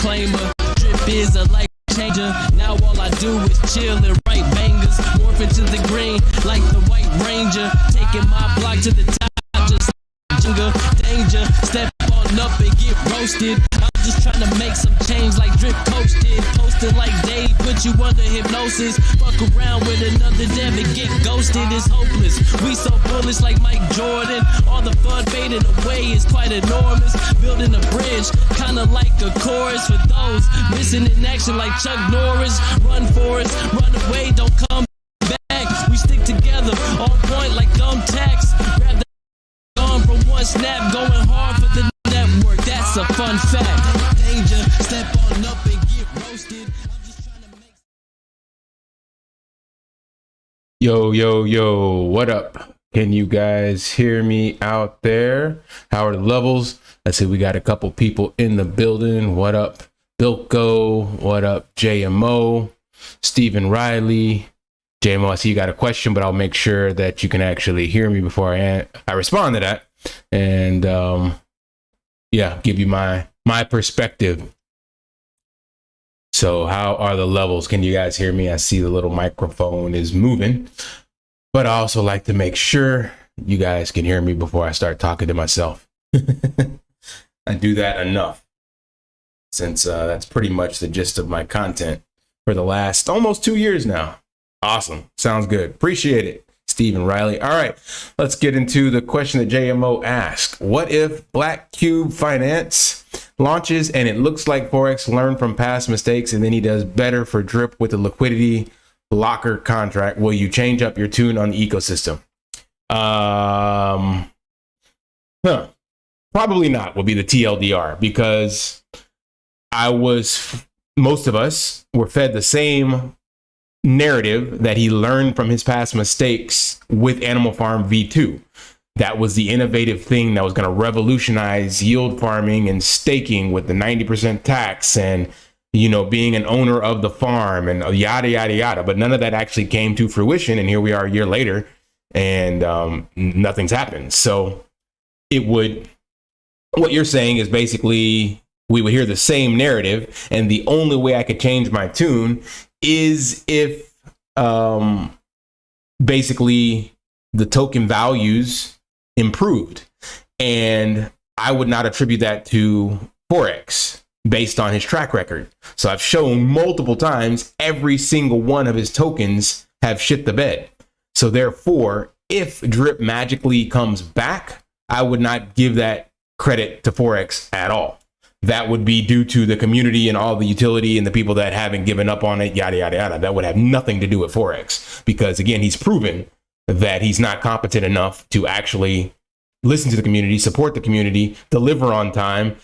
disclaimer, drip is a life changer. Now all I do is chill and write bangers. Morph into the green like the White Ranger. Taking my block to the top, just danger. Step on up and get roasted. I'm just trying to make some change like Drip Coach did. Posting like Dave, put you under hypnosis. Fuck around with another dev and get ghosted. It's hopeless. We so bullish like Mike Jordan. All the fun fading away is quite enormous. Building a bridge, kinda like a chorus for those missing in action like Chuck Norris. Run for us, run away, don't come back. We stick together, on point like thumbtacks. Grab the arm from one snap, going hard for the network. That's a fun fact. Danger, step on up and Yo, yo, yo, what up? Can you guys hear me out there? How are the levels? Let's see, we got a couple people in the building. What up, Bilko? What up, JMO? Stephen Riley. JMO, I see you got a question, but I'll make sure that you can actually hear me before I respond to that. And yeah, give you my perspective. So how are the levels? Can you guys hear me? I see the little microphone is moving, but I also like to make sure you guys can hear me before I start talking to myself. I do that enough since that's pretty much the gist of my content for the last almost 2 years now. Awesome. Sounds good. Appreciate it. Stephen Riley. All right, let's get into the question that JMO asked. What if Black Cube Finance launches and it looks like Forex learned from past mistakes and then he does better for Drip with the liquidity locker contract? Will you change up your tune on the ecosystem? Probably not, will be the TLDR, because most of us were fed the same narrative that he learned from his past mistakes with Animal Farm V2. That was the innovative thing that was going to revolutionize yield farming and staking with the 90% tax and, you know, being an owner of the farm and yada, yada, yada. But none of that actually came to fruition. And here we are a year later and nothing's happened. So what you're saying is basically we would hear the same narrative. And the only way I could change my tune is if basically the token values improved. And I would not attribute that to Forex based on his track record. So I've shown multiple times every single one of his tokens have shit the bed. So therefore, if Drip magically comes back, I would not give that credit to Forex at all. That would be due to the community and all the utility and the people that haven't given up on it, yada, yada, yada. That would have nothing to do with Forex because, again, he's proven that he's not competent enough to actually listen to the community, support the community, deliver on time,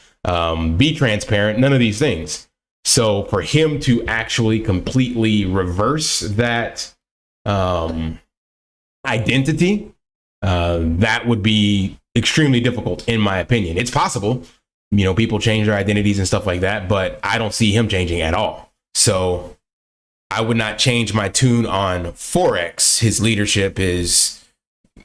be transparent, none of these things. So for him to actually completely reverse that identity, that would be extremely difficult, in my opinion. It's possible. You know, people change their identities and stuff like that, but I don't see him changing at all. So I would not change my tune on Forex. His leadership is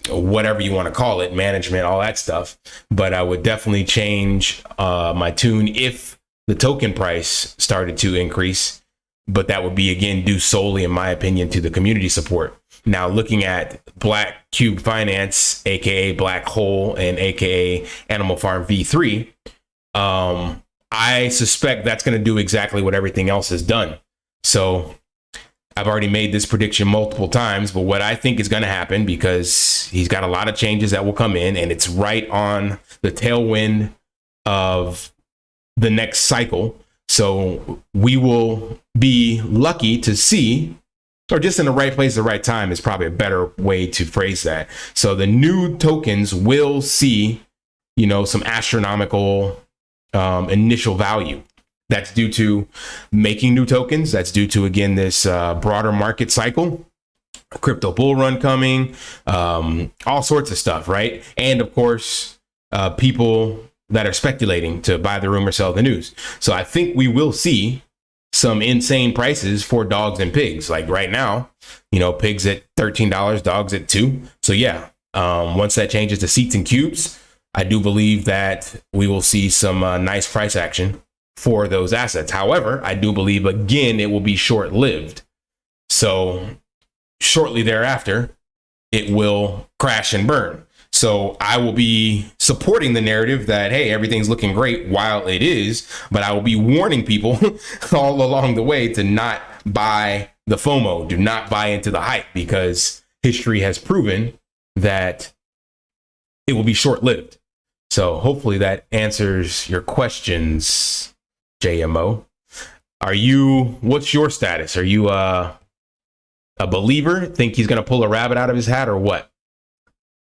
whatever you want to call it, management, all that stuff. But I would definitely change my tune if the token price started to increase. But that would be, again, due solely, in my opinion, to the community support. Now, looking at Black Cube Finance, aka Black Hole, and aka Animal Farm V3, I suspect that's going to do exactly what everything else has done. So I've already made this prediction multiple times, but what I think is going to happen, because he's got a lot of changes that will come in and it's right on the tailwind of the next cycle. So we will be lucky to see, or just in the right place at the right time is probably a better way to phrase that. So the new tokens will see, you know, some astronomical initial value. That's due to making new tokens. That's due to, again, this broader market cycle, crypto bull run coming, all sorts of stuff, right? And of course, people that are speculating to buy the rumor, sell the news. So I think we will see some insane prices for dogs and pigs. Like right now, you know, pigs at $13, dogs at $2. So yeah, once that changes to seats and cubes, I do believe that we will see some nice price action for those assets. However, I do believe, again, it will be short-lived. So shortly thereafter, it will crash and burn. So I will be supporting the narrative that, hey, everything's looking great while it is, but I will be warning people all along the way to not buy the FOMO, do not buy into the hype, because history has proven that it will be short-lived. So hopefully that answers your questions, JMO. What's your status? Are you a believer? Think he's going to pull a rabbit out of his hat or what?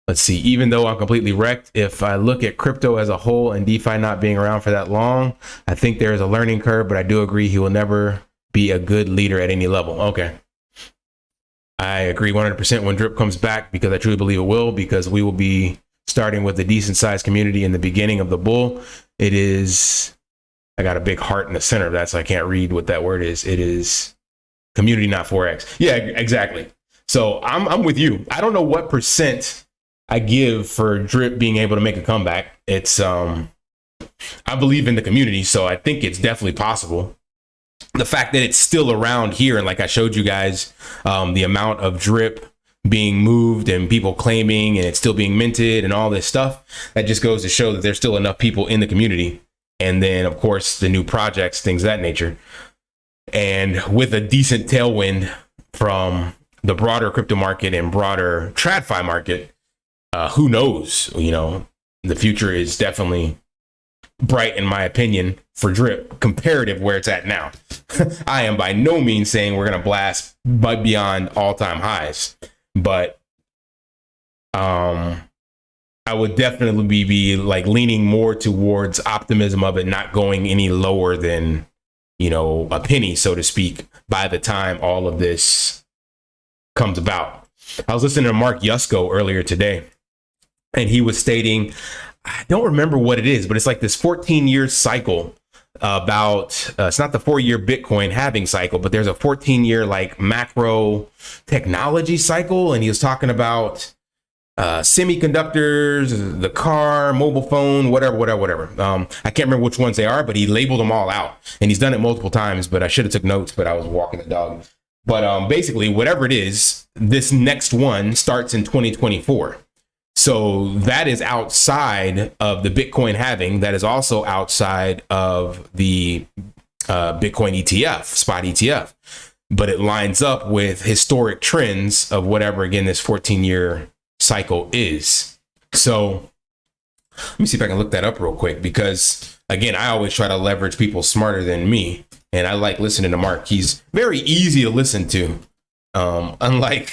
Let's see. Even though I'm completely wrecked, if I look at crypto as a whole and DeFi not being around for that long, I think there is a learning curve, but I do agree he will never be a good leader at any level. Okay. I agree 100% when Drip comes back, because I truly believe it will, because we will be starting with a decent sized community in the beginning of the bull. It is, I got a big heart in the center of that, so I can't read what that word is. It is community, not Forex. Yeah, exactly. So I'm with you. I don't know what percent I give for Drip being able to make a comeback. It's, I believe in the community, so I think it's definitely possible. The fact that it's still around here, and like I showed you guys, the amount of Drip being moved and people claiming and it's still being minted and all this stuff, that just goes to show that there's still enough people in the community. And then, of course, the new projects, things of that nature. And with a decent tailwind from the broader crypto market and broader TradFi market, who knows? You know, the future is definitely bright, in my opinion, for Drip, comparative where it's at now. I am by no means saying we're going to blast beyond all-time highs, but I would definitely be like leaning more towards optimism of it not going any lower than, you know, a penny, so to speak, by the time all of this comes about. I was listening to Mark Yusko earlier today, and he was stating, I don't remember what it is, but it's like this 14-year cycle about, it's not the 4-year Bitcoin halving cycle, but there's a 14-year like macro technology cycle. And he was talking about semiconductors, the car, mobile phone, whatever. I can't remember which ones they are, but he labeled them all out, and he's done it multiple times, but I should have took notes, but I was walking the dog. But basically, whatever it is, this next one starts in 2024. So that is outside of the Bitcoin halving. That is also outside of the Bitcoin ETF, spot ETF. But it lines up with historic trends of whatever, again, this 14-year cycle is. So let me see if I can look that up real quick, because, again, I always try to leverage people smarter than me. And I like listening to Mark. He's very easy to listen to. Unlike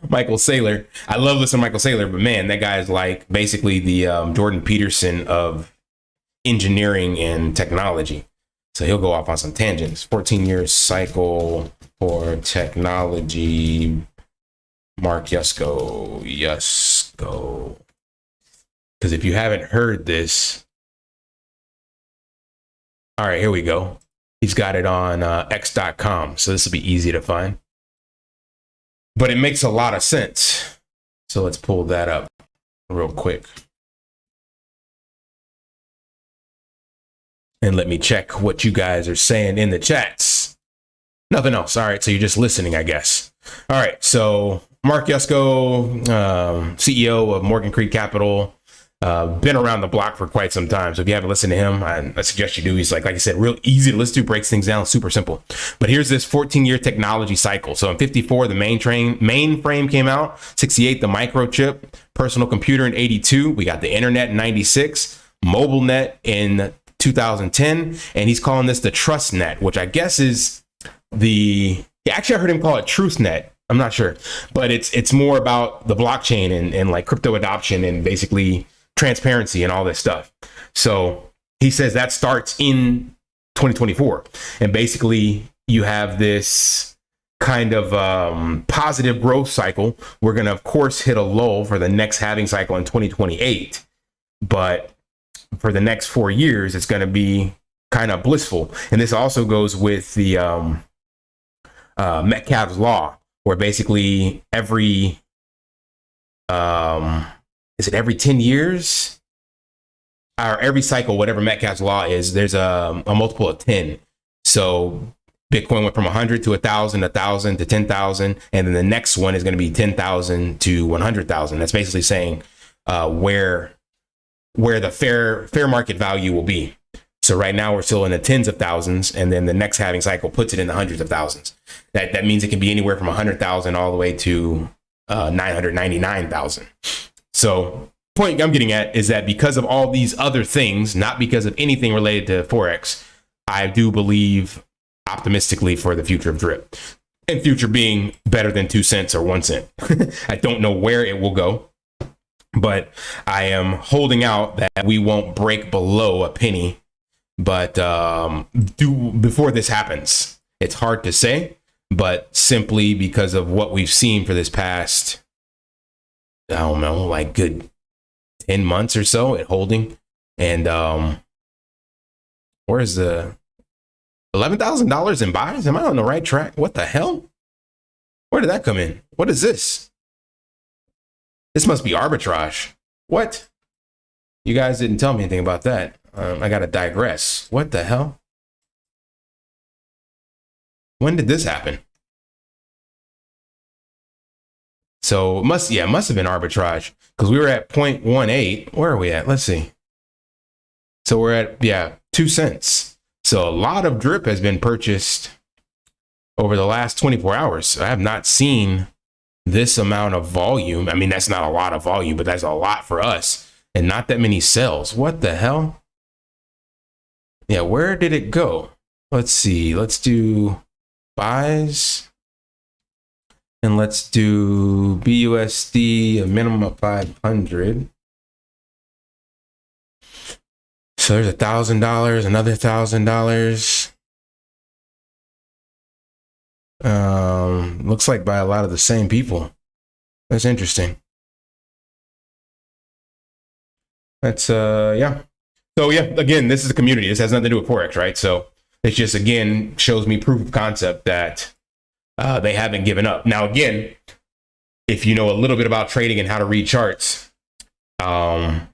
Michael Saylor. I love listening to Michael Saylor, but man, that guy is like basically the Jordan Peterson of engineering and technology. So he'll go off on some tangents. 14-year cycle for technology. Mark Yusko. Because if you haven't heard this, all right, here we go. He's got it on x.com, so this will be easy to find. But it makes a lot of sense. So let's pull that up real quick. And let me check what you guys are saying in the chats. Nothing else. All right, so you're just listening, I guess. All right, so Mark Yusko, CEO of Morgan Creek Capital. Been around the block for quite some time. So if you haven't listened to him, I suggest you do. He's like I said, real easy to listen to, breaks things down, super simple. But here's this 14-year technology cycle. So in 54, the mainframe came out. 68, the microchip, personal computer in 82. We got the internet in 96, mobile net in 2010. And he's calling this the trust net, which I guess is actually I heard him call it truth net. I'm not sure, but it's more about the blockchain and like crypto adoption and basically transparency and all this stuff. So he says that starts in 2024. And basically you have this kind of positive growth cycle. We're going to, of course, hit a lull for the next halving cycle in 2028. But for the next 4 years, it's going to be kind of blissful. And this also goes with the Metcalfe's law, where basically every is it every 10 years or every cycle, whatever Metcalfe's law is, there's a multiple of 10. So Bitcoin went from 100 to 1,000, 1,000 to 10,000. And then the next one is going to be 10,000 to 100,000. That's basically saying where the fair market value will be. So right now we're still in the tens of thousands, and then the next halving cycle puts it in the hundreds of thousands. That means it can be anywhere from 100,000 all the way to 999,000. So point I'm getting at is that because of all these other things, not because of anything related to Forex, I do believe optimistically for the future of Drip, and future being better than 2 cents or 1 cent. I don't know where it will go, but I am holding out that we won't break below a penny. But before this happens, it's hard to say. but simply because of what we've seen for this past, I don't know, like good 10 months or so at holding. And where's the $11,000 in buys? Am I on the right track? What the hell? Where did that come in? What is this? This must be arbitrage. What? You guys didn't tell me anything about that. I gotta digress. What the hell? When did this happen? So it must have been arbitrage, because we were at 0.18. Where are we at? Let's see. So we're at 2 cents. So a lot of drip has been purchased over the last 24 hours. I have not seen this amount of volume. I mean, that's not a lot of volume, but that's a lot for us, and not that many sells. What the hell? Yeah, where did it go? Let's see. Let's do buys. And let's do BUSD, a minimum of 500. So there's $1,000, another $1,000. Looks like by a lot of the same people. That's interesting. That's yeah. So yeah, again, this is a community. This has nothing to do with Forex, right? So it just, again, shows me proof of concept that they haven't given up. Now, again, if you know a little bit about trading and how to read charts, that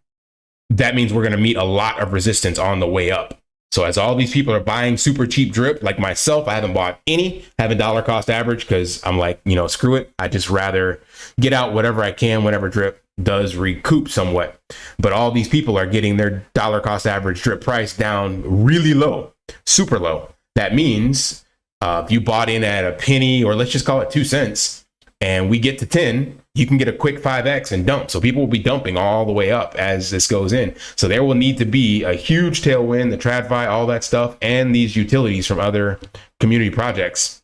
means we're going to meet a lot of resistance on the way up. So as all these people are buying super cheap drip, like myself, I haven't bought any, haven't dollar cost average, because I'm like, screw it. I just rather get out whatever I can whenever drip does recoup somewhat. But all these people are getting their dollar cost average drip price down really low, super low. That means if you bought in at a penny, or let's just call it 2 cents, and we get to 10, you can get a quick 5x and dump. So people will be dumping all the way up as this goes in. So there will need to be a huge tailwind, the TradFi, all that stuff, and these utilities from other community projects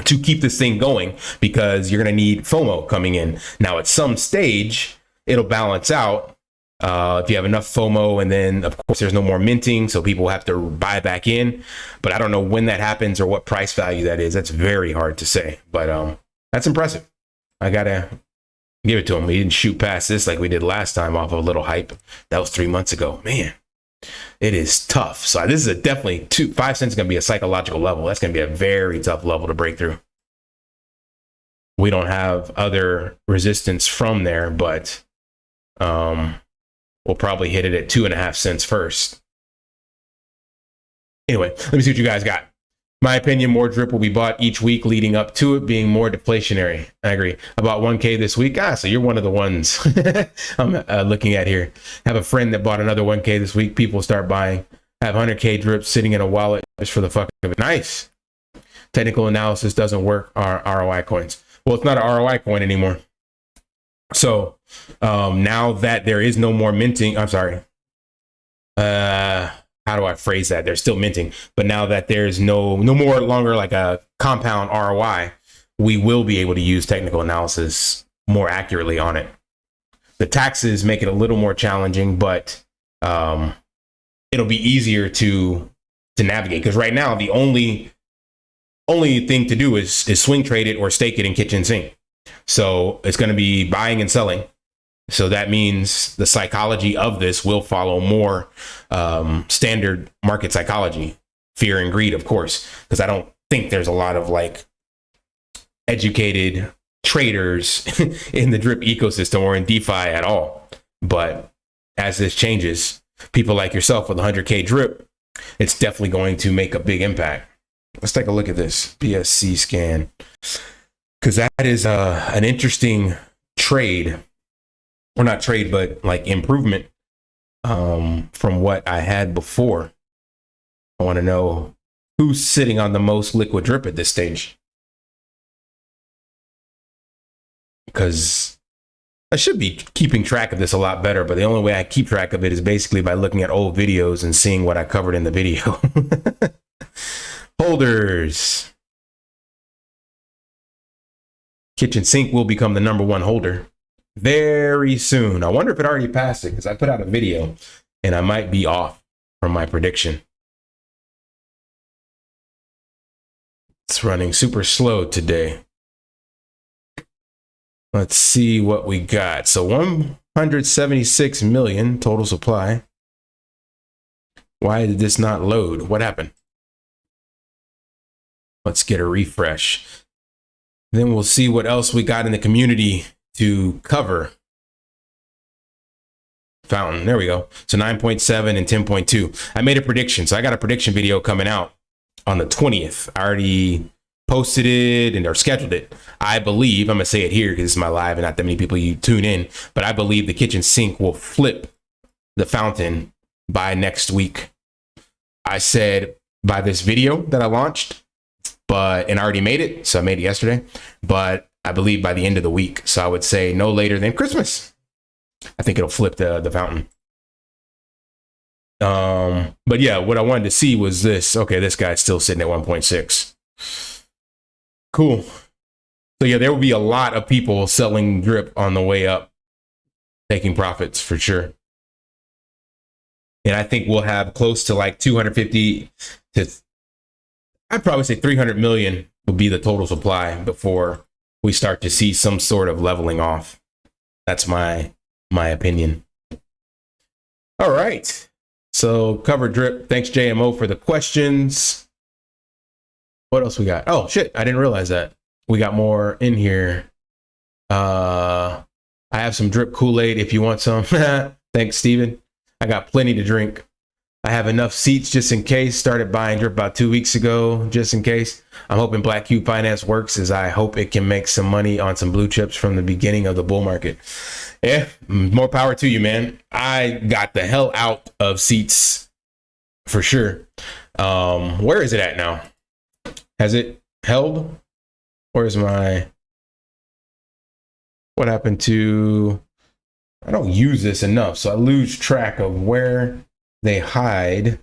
to keep this thing going, because you're going to need FOMO coming in. Now, at some stage, it'll balance out. If you have enough FOMO, and then of course there's no more minting, so people have to buy back in. But I don't know when that happens or what price value that is. That's very hard to say, but that's impressive. I gotta give it to him. We didn't shoot past this like we did last time off of a little hype. That was 3 months ago. Man, it is tough. So this is definitely 5 cents is gonna be a psychological level. That's gonna be a very tough level to break through. We don't have other resistance from there, but we'll probably hit it at 2.5 cents first. Anyway, let me see what you guys got. My opinion, more drip will be bought each week leading up to it being more deflationary. I agree. About 1K this week. So you're one of the ones I'm looking at here. Have a friend that bought another 1K this week. People start buying. Have 100K drip sitting in a wallet just for the fuck of it. Nice. Technical analysis doesn't work. ROI coins. Well, it's not an ROI coin anymore. So now that there is no more minting, I'm sorry. How do I phrase that? They're still minting, but now that there's no more longer like a compound ROI, we will be able to use technical analysis more accurately on it. The taxes make it a little more challenging, but it'll be easier to navigate, because right now the only thing to do is swing trade it or stake it in kitchen sink. So it's going to be buying and selling. So that means the psychology of this will follow more standard market psychology, fear and greed, of course, because I don't think there's a lot of like educated traders in the drip ecosystem or in DeFi at all. But as this changes, people like yourself with 100K drip, it's definitely going to make a big impact. Let's take a look at this BSC scan, because that is an interesting trade. Or not trade, but like improvement from what I had before. I want to know who's sitting on the most liquid drip at this stage, because I should be keeping track of this a lot better, but the only way I keep track of it is basically by looking at old videos and seeing what I covered in the video. Holders. Kitchen sink will become the #1 holder very soon. I wonder if it already passed it, because I put out a video and I might be off from my prediction. It's running super slow today. Let's see what we got. So 176 million total supply. Why did this not load? What happened? Let's get a refresh. Then we'll see what else we got in the community to cover. Fountain, there we go. So 9.7 and 10.2. I made a prediction. So I got a prediction video coming out on the 20th. I already posted it or scheduled it. I believe, I'm gonna say it here because it's my live and not that many people you tune in, but I believe the kitchen sink will flip the fountain by next week. I said by this video that I launched, and I already made it. So I made it yesterday, but I believe by the end of the week. So I would say no later than Christmas. I think it'll flip the fountain. But yeah, what I wanted to see was this. Okay, this guy's still sitting at 1.6. Cool. So yeah, there will be a lot of people selling drip on the way up, taking profits for sure. And I think we'll have close to like 250 to, I'd probably say 300 million will be the total supply before we start to see some sort of leveling off. That's my opinion. All right. So cover drip. Thanks JMO for the questions. What else we got? Oh shit, I didn't realize that. We got more in here. I have some drip Kool-Aid if you want some. Thanks, Steven. I got plenty to drink. I have enough seats just in case. Started buying drip about 2 weeks ago, just in case. I'm hoping Black Cube Finance works, as I hope it can make some money on some blue chips from the beginning of the bull market. Yeah, more power to you, man. I got the hell out of seats for sure. Where is it at now? Has it held? Where's my, what happened to, I don't use this enough, so I lose track of where they hide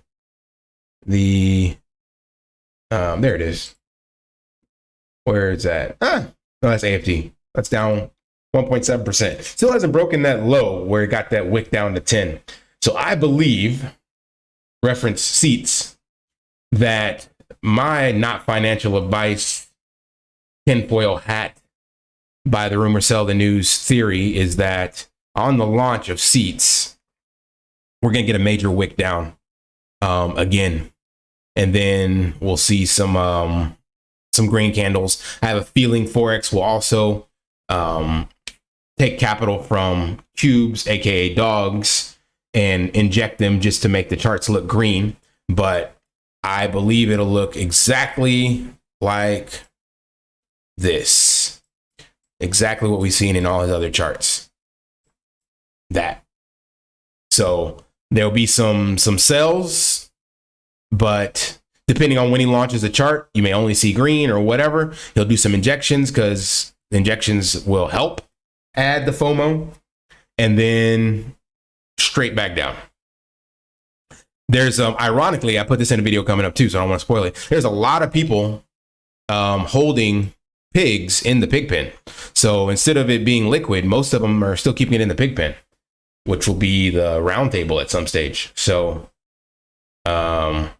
the, there it is. Where is that? No, that's AFD. That's down 1.7%. Still hasn't broken that low where it got that wick down to 10. So I believe, reference seats, that my not financial advice tinfoil hat buy the rumor, sell the news theory is that on the launch of seats, we're going to get a major wick down again. And then we'll see some green candles. I have a feeling Forex will also take capital from cubes, aka dogs, and inject them just to make the charts look green. But I believe it'll look exactly like this. Exactly what we've seen in all his other charts. That. So there'll be some sells, but depending on when he launches a chart, you may only see green or whatever. He'll do some injections because injections will help add the FOMO, and then straight back down. There's ironically, I put this in a video coming up too, so I don't want to spoil it. There's a lot of people holding pigs in the pig pen. So instead of it being liquid, most of them are still keeping it in the pig pen, which will be the round table at some stage. So it's going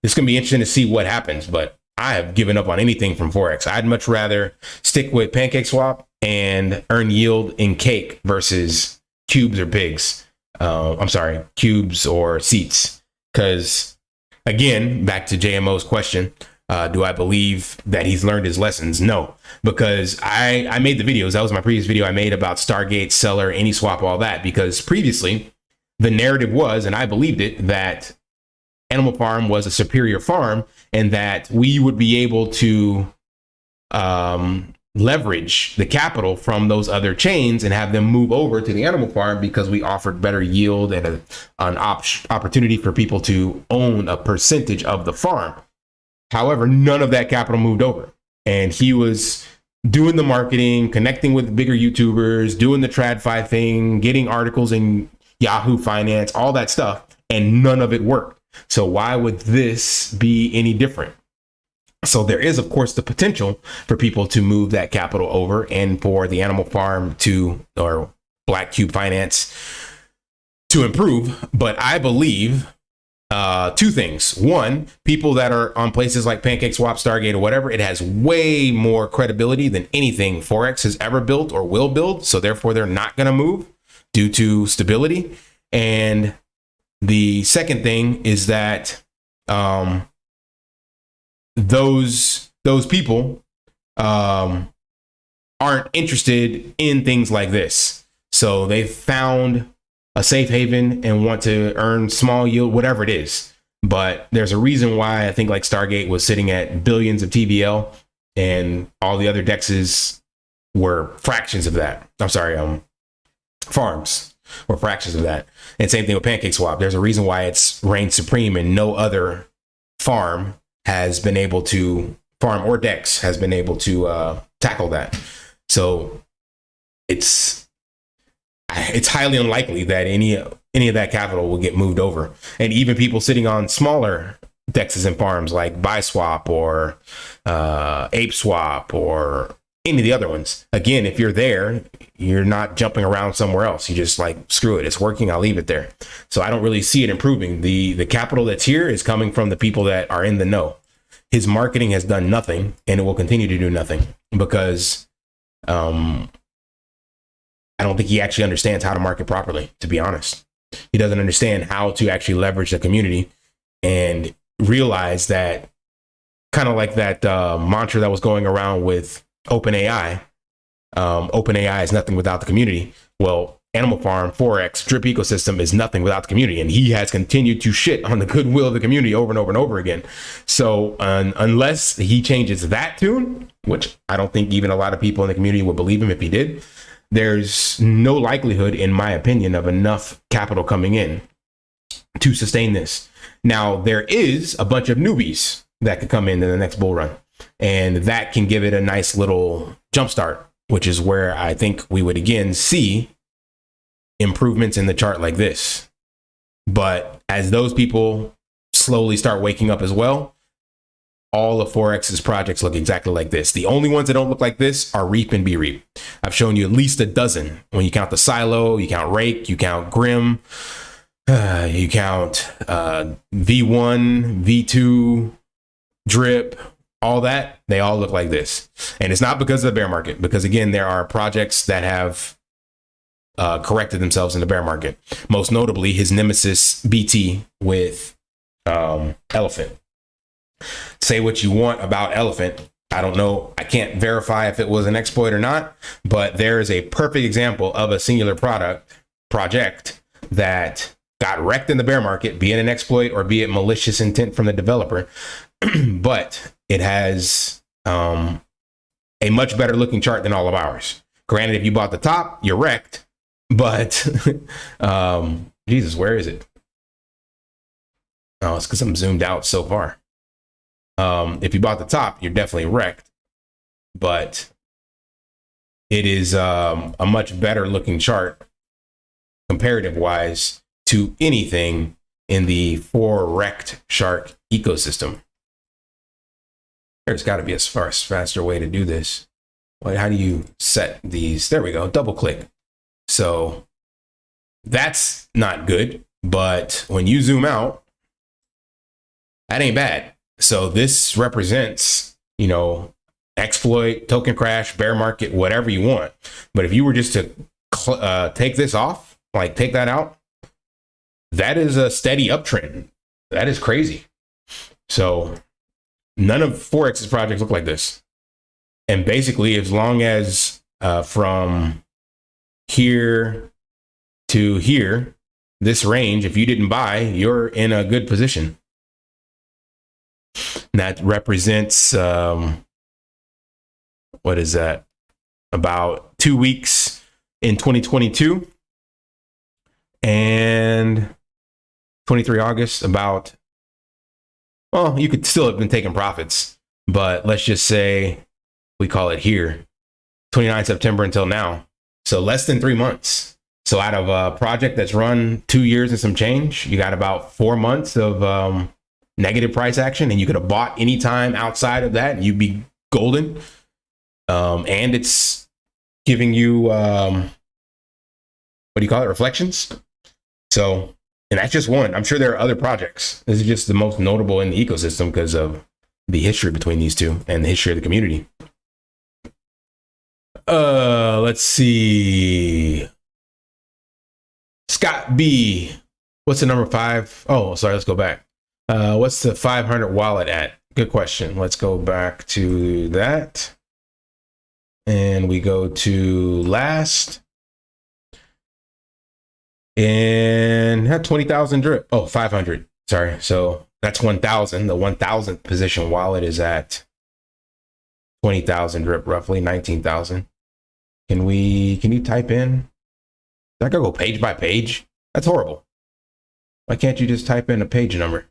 to be interesting to see what happens, but I have given up on anything from Forex. I'd much rather stick with Pancake Swap and earn yield in cake versus cubes or pigs. I'm sorry, cubes or seats. Because again, back to JMO's question, do I believe that he's learned his lessons? No, because I made the videos. That was my previous video I made about Stargate, Seller, any swap, all that, because previously the narrative was, and I believed it, that Animal Farm was a superior farm and that we would be able to leverage the capital from those other chains and have them move over to the Animal Farm because we offered better yield and an opportunity for people to own a percentage of the farm. However, none of that capital moved over, and he was doing the marketing, connecting with bigger YouTubers, doing the TradFi thing, getting articles in Yahoo Finance, all that stuff, and none of it worked. So why would this be any different? So there is, of course, the potential for people to move that capital over and for the Animal Farm or Black Cube Finance to improve. But I believe Two things. One, people that are on places like PancakeSwap, Stargate, or whatever, it has way more credibility than anything Forex has ever built or will build. So therefore, they're not going to move due to stability. And the second thing is that those people aren't interested in things like this. So they've found a safe haven and want to earn small yield, whatever it is. But there's a reason why I think like Stargate was sitting at billions of TVL and all the other dexes were fractions of that. I'm sorry, farms were fractions of that. And same thing with PancakeSwap. There's a reason why it's reigned supreme and no other farm has been able to, farm or dex has been able to tackle that. So it's highly unlikely that any of that capital will get moved over. And even people sitting on smaller dexes and farms like BuySwap or ApeSwap or any of the other ones. Again, if you're there, you're not jumping around somewhere else. You just like, screw it, it's working, I'll leave it there. So I don't really see it improving. The capital that's here is coming from the people that are in the know. His marketing has done nothing, and it will continue to do nothing because I don't think he actually understands how to market properly, to be honest. He doesn't understand how to actually leverage the community and realize that, kind of like that mantra that was going around with OpenAI. OpenAI is nothing without the community. Well, Animal Farm, Forex, Drip ecosystem is nothing without the community. And he has continued to shit on the goodwill of the community over and over and over again. So unless he changes that tune, which I don't think even a lot of people in the community would believe him if he did, there's no likelihood, in my opinion, of enough capital coming in to sustain this. Now, there is a bunch of newbies that could come in the next bull run, and that can give it a nice little jumpstart, which is where I think we would again see improvements in the chart like this. But as those people slowly start waking up as well, all of Forex's projects look exactly like this. The only ones that don't look like this are Reap and Be Reap. I've shown you at least a dozen. When you count the Silo, you count Rake, you count Grim, you count V1, V2, Drip, all that, they all look like this. And it's not because of the bear market, because again, there are projects that have corrected themselves in the bear market. Most notably, his nemesis BT with Elephant. Say what you want about Elephant. I don't know. I can't verify if it was an exploit or not, but there is a perfect example of a singular project that got wrecked in the bear market, be it an exploit or be it malicious intent from the developer. But it has a much better looking chart than all of ours. Granted, if you bought the top, you're wrecked. But Jesus, where is it? Oh, it's because I'm zoomed out so far. If you bought the top, you're definitely wrecked. But it is a much better looking chart, comparative wise, to anything in the Forex Shark ecosystem. There's got to be a faster way to do this. Wait, how do you set these? There we go. Double click. So that's not good. But when you zoom out, that ain't bad. So this represents, you know, exploit, token crash, bear market, whatever you want. But if you were just to take this off, like take that out, that is a steady uptrend. That is crazy. So none of Forex's projects look like this. And basically, as long as from here to here, this range, if you didn't buy, you're in a good position. That represents, what is that? About 2 weeks in 2022 and 23 August, about, well, you could still have been taking profits, but let's just say we call it here, 29 September until now. So less than 3 months. So out of a project that's run 2 years and some change, you got about 4 months of negative price action, and you could have bought any time outside of that and you'd be golden. And it's giving you, what do you call it? Reflections. So And that's just one. I'm sure there are other projects. This is just the most notable in the ecosystem because of the history between these two and the history of the community. Let's see. Scott B. What's the number 5? Oh, sorry. Let's go back. What's the 500 wallet at? Good question. Let's go back to that. And we go to last. And had 20,000 drip. Oh, 500. Sorry. So that's 1,000. The 1,000th position wallet is at 20,000 drip, roughly 19,000. Can you type in? I gotta go page by page. That's horrible. Why can't you just type in a page number?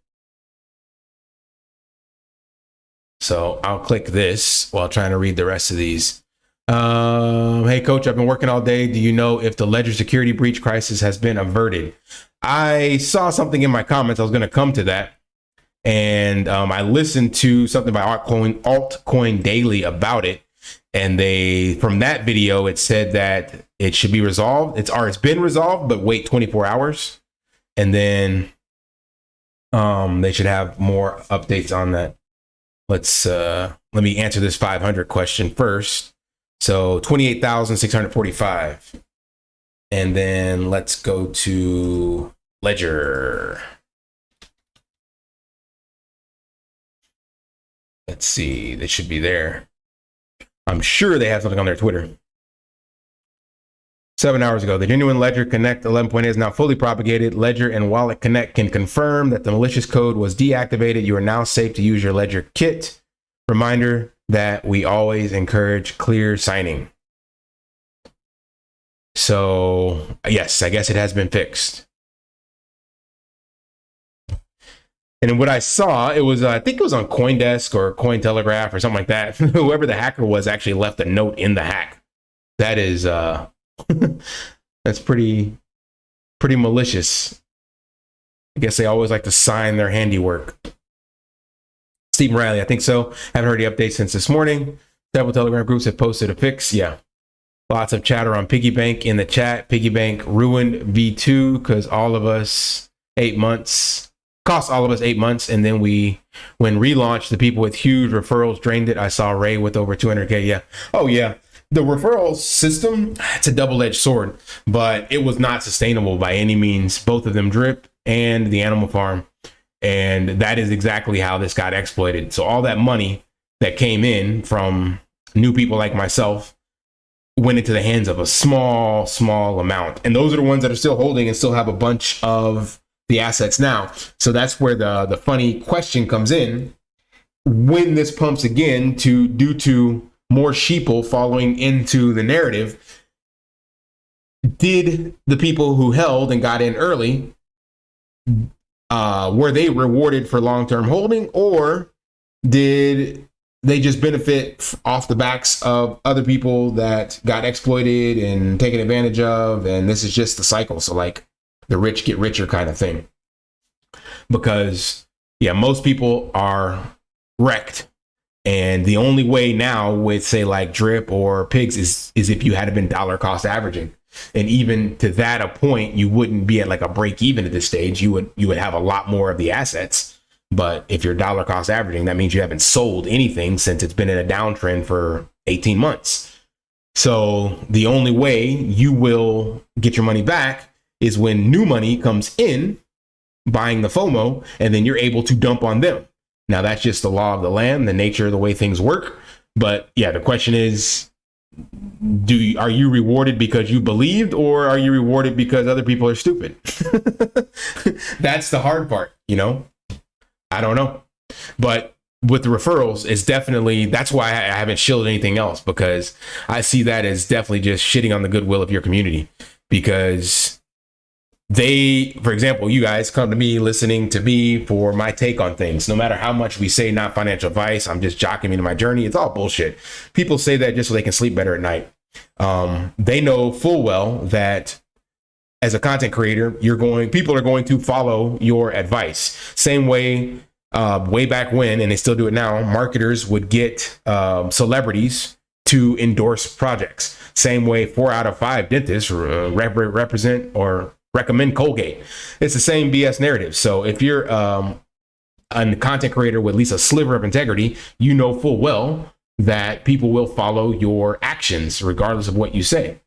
So I'll click this while trying to read the rest of these. Hey coach, I've been working all day. Do you know if the Ledger security breach crisis has been averted? I saw something in my comments. I was going to come to that. And I listened to something by Altcoin Daily about it. And from that video, it said that it should be resolved. It's been resolved, but wait 24 hours. And then they should have more updates on that. Let me answer this 500 question first. So 28,645. And then let's go to Ledger. Let's see, they should be there. I'm sure they have something on their Twitter. 7 hours ago, the genuine Ledger Connect 11.8 is now fully propagated. Ledger and Wallet Connect can confirm that the malicious code was deactivated. You are now safe to use your Ledger kit. Reminder that we always encourage clear signing. So yes, I guess it has been fixed. And what I saw, it was, I think it was on CoinDesk or Cointelegraph or something like that. Whoever the hacker was actually left a note in the hack. That is, that's pretty malicious. I guess they always like to sign their handiwork. Stephen Riley, I think so. Haven't heard the updates since this morning. Several Telegram groups have posted a fix. Yeah. Lots of chatter on Piggy Bank in the chat. Piggy Bank ruined V2 because all of us 8 months. Cost all of us 8 months. And then when relaunched, the people with huge referrals drained it. I saw Ray with over 200K. Yeah. Oh, yeah. The referral system, it's a double-edged sword, but it was not sustainable by any means. Both of them, Drip and the Animal Farm. And that is exactly how this got exploited. So all that money that came in from new people like myself went into the hands of a small amount. And those are the ones that are still holding and still have a bunch of the assets now. So that's where the funny question comes in. When this pumps again due to more sheeple following into the narrative, did the people who held and got in early, were they rewarded for long-term holding, or did they just benefit off the backs of other people that got exploited and taken advantage of? And this is just the cycle. So like the rich get richer kind of thing. Because yeah, most people are wrecked. And the only way now with say like Drip or Pigs is if you had been dollar cost averaging. And even to that a point, you wouldn't be at like a break even at this stage. You would have a lot more of the assets. But if you're dollar cost averaging, that means you haven't sold anything since it's been in a downtrend for 18 months. So the only way you will get your money back is when new money comes in, buying the FOMO, and then you're able to dump on them. Now that's just the law of the land, the nature of the way things work. But yeah, the question is, are you rewarded because you believed, or are you rewarded because other people are stupid? That's the hard part, you know? I don't know. But with the referrals, it's definitely, that's why I haven't shielded anything else, because I see that as definitely just shitting on the goodwill of your community. Because for example, you guys come to me listening to me for my take on things. No matter how much we say not financial advice, I'm just jockeying into my journey. It's all bullshit. People say that just so they can sleep better at night. They know full well that as a content creator, people are going to follow your advice. Same way, way back when, and they still do it now, marketers would get celebrities to endorse projects. Same way 4 out of 5 dentists represent or recommend Colgate. It's the same BS narrative. So if you're a content creator with at least a sliver of integrity, you know full well that people will follow your actions regardless of what you say.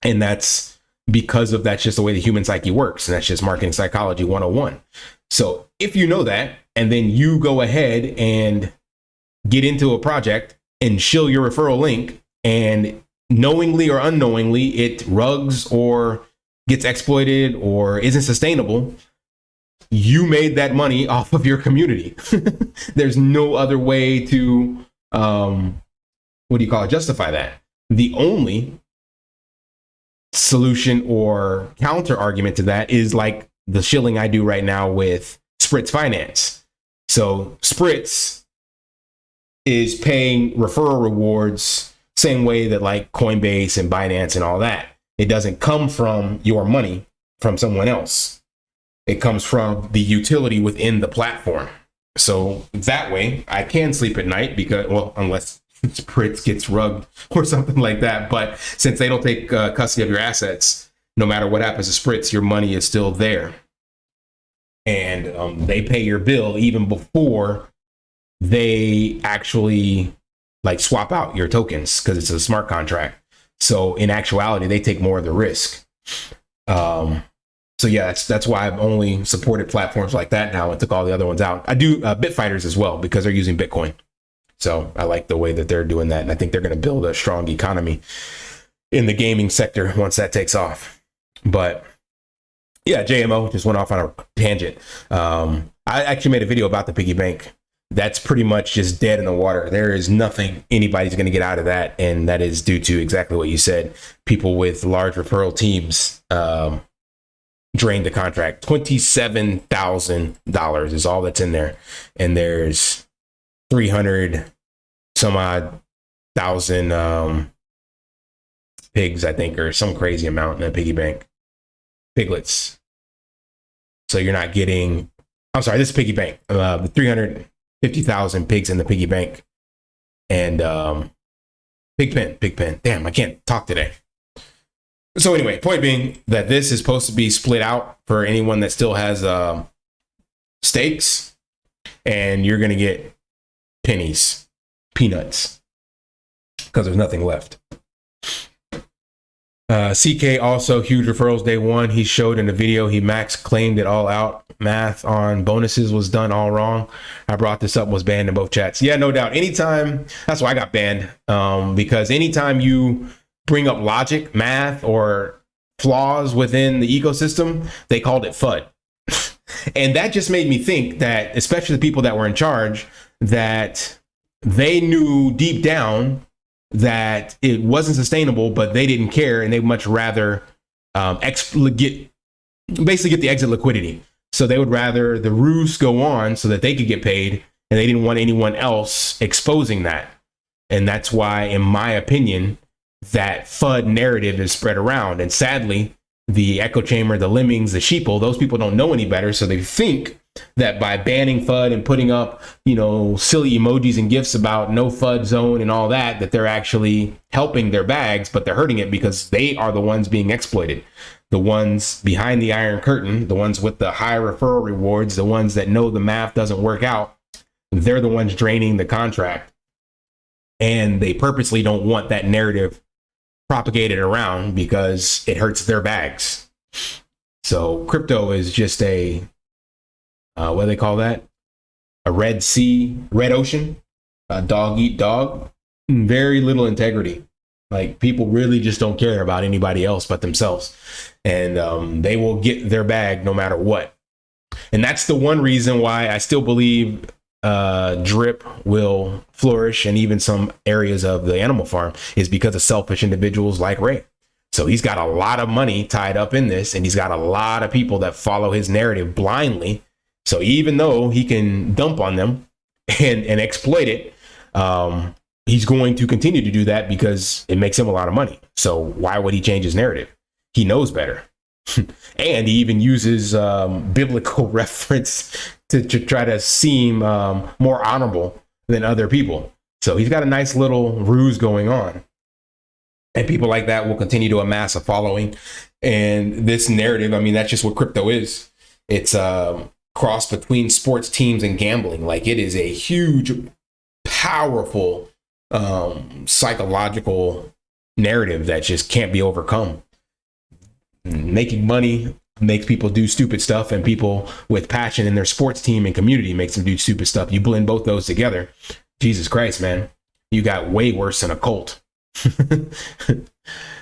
And that's because of that's just the way the human psyche works. And that's just marketing psychology 101. So if you know that, and then you go ahead and get into a project and shill your referral link, and knowingly or unknowingly it rugs or gets exploited or isn't sustainable, you made that money off of your community. There's no other way to, justify that. The only solution or counter argument to that is like the shilling I do right now with SPRITZ Finance. So SPRITZ is paying referral rewards same way that like Coinbase and Binance and all that. It doesn't come from your money from someone else. It comes from the utility within the platform. So that way I can sleep at night because, well, unless SPRITZ gets rugged or something like that. But since they don't take custody of your assets, no matter what happens to SPRITZ, your money is still there. And they pay your bill even before they actually like swap out your tokens because it's a smart contract. So in actuality, they take more of the risk. So yeah, that's why I've only supported platforms like that now and took all the other ones out. I do Bitfighters as well because they're using Bitcoin. So I like the way that they're doing that. And I think they're going to build a strong economy in the gaming sector once that takes off. But yeah, JMO just went off on a tangent. I actually made a video about the piggy bank. That's pretty much just dead in the water. There is nothing anybody's going to get out of that. And that is due to exactly what you said. People with large referral teams drained the contract. $27,000 is all that's in there. And there's 300 some odd thousand pigs, I think, or some crazy amount in a piggy bank. Piglets. So you're not getting, I'm sorry, this is piggy bank. The 350,000 pigs in the piggy bank. And pig pen. Damn, I can't talk today. So anyway, point being that this is supposed to be split out for anyone that still has stakes, and you're going to get pennies, peanuts, because there's nothing left. CK also huge referrals day one. He showed in the video he max claimed it all out. Math on bonuses was done all wrong. I brought this up, was banned in both chats. Yeah, no doubt. Anytime, that's why I got banned, because anytime you bring up logic, math, or flaws within the ecosystem, they called it FUD. And that just made me think that, especially the people that were in charge, that they knew deep down that it wasn't sustainable, but they didn't care, and they much rather basically get the exit liquidity. So they would rather the ruse go on so that they could get paid, and they didn't want anyone else exposing that. And that's why, in my opinion, that FUD narrative is spread around. And sadly, the echo chamber, the lemmings, the sheeple, those people don't know any better. So they think that by banning FUD and putting up, silly emojis and gifs about no FUD zone and all that, that they're actually helping their bags, but they're hurting it because they are the ones being exploited. The ones behind the iron curtain, the ones with the high referral rewards, the ones that know the math doesn't work out, they're the ones draining the contract. And they purposely don't want that narrative propagated around because it hurts their bags. So crypto is just a, what do they call that? A red ocean, a dog eat dog, very little integrity. Like people really just don't care about anybody else but themselves. And they will get their bag no matter what. And that's the one reason why I still believe drip will flourish, and even some areas of the animal farm, is because of selfish individuals like Ray. So he's got a lot of money tied up in this, and he's got a lot of people that follow his narrative blindly. So even though he can dump on them and exploit it, he's going to continue to do that because it makes him a lot of money. So why would he change his narrative? He knows better. And he even uses biblical reference to try to seem more honorable than other people. So he's got a nice little ruse going on. And people like that will continue to amass a following. And this narrative, I mean, that's just what crypto is. It's a cross between sports teams and gambling. Like, it is a huge, powerful psychological narrative that just can't be overcome. Making money makes people do stupid stuff, and people with passion in their sports team and community makes them do stupid stuff. You blend both those together, Jesus Christ, man, you got way worse than a cult.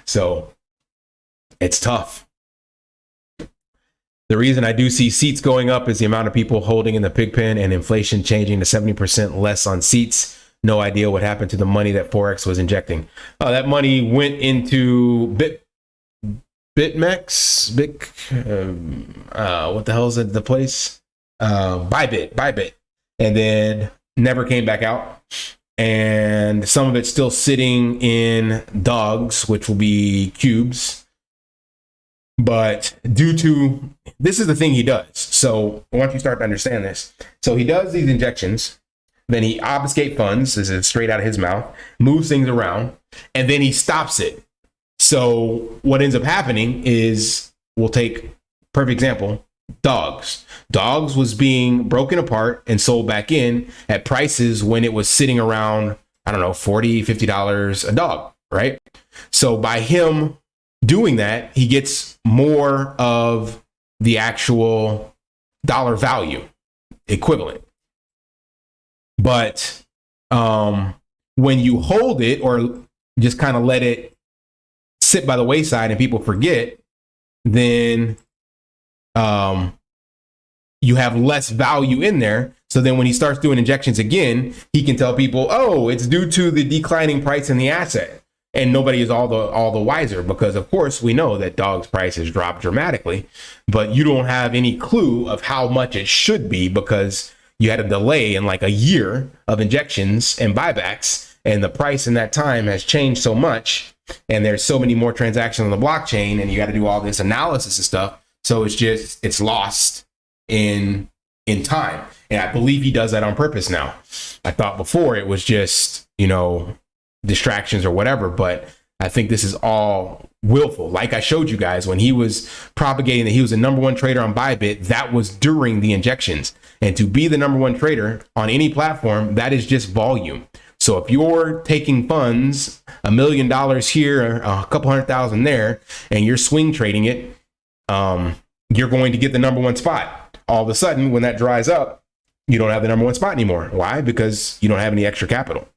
So it's tough. The reason I do see seats going up is the amount of people holding in the pig pen and inflation changing to 70% less on seats. No idea what happened to the money that Forex was injecting. That money went into BitMEX, what the hell is it? The place? Bybit, and then never came back out. And some of it's still sitting in dogs, which will be cubes. But due to, this is the thing he does. So once you start to understand this, so he does these injections, then he obfuscates funds, this is straight out of his mouth, moves things around, and then he stops it. So what ends up happening is, we'll take, perfect example, dogs. Dogs was being broken apart and sold back in at prices when it was sitting around, I don't know, $40, $50 a dog, right? So by him doing that, he gets more of the actual dollar value equivalent. But when you hold it or just kind of let it sit by the wayside and people forget, then you have less value in there. So then when he starts doing injections again, he can tell people, oh, it's due to the declining price in the asset. And nobody is all the wiser, because of course we know that dogs prices drop dramatically, but you don't have any clue of how much it should be, because you had a delay in like a year of injections and buybacks, and the price in that time has changed so much, and there's so many more transactions on the blockchain, and you got to do all this analysis and stuff. So it's lost in time. And I believe he does that on purpose now. I thought before it was just, distractions or whatever, but I think this is all willful. Like I showed you guys, when he was propagating that he was the number one trader on Bybit, that was during the injections. And to be the number one trader on any platform, that is just volume. So if you're taking funds, $1 million here, a couple 100,000 there, and you're swing trading it, you're going to get the number one spot. All of a sudden, when that dries up, you don't have the number one spot anymore. Why? Because you don't have any extra capital.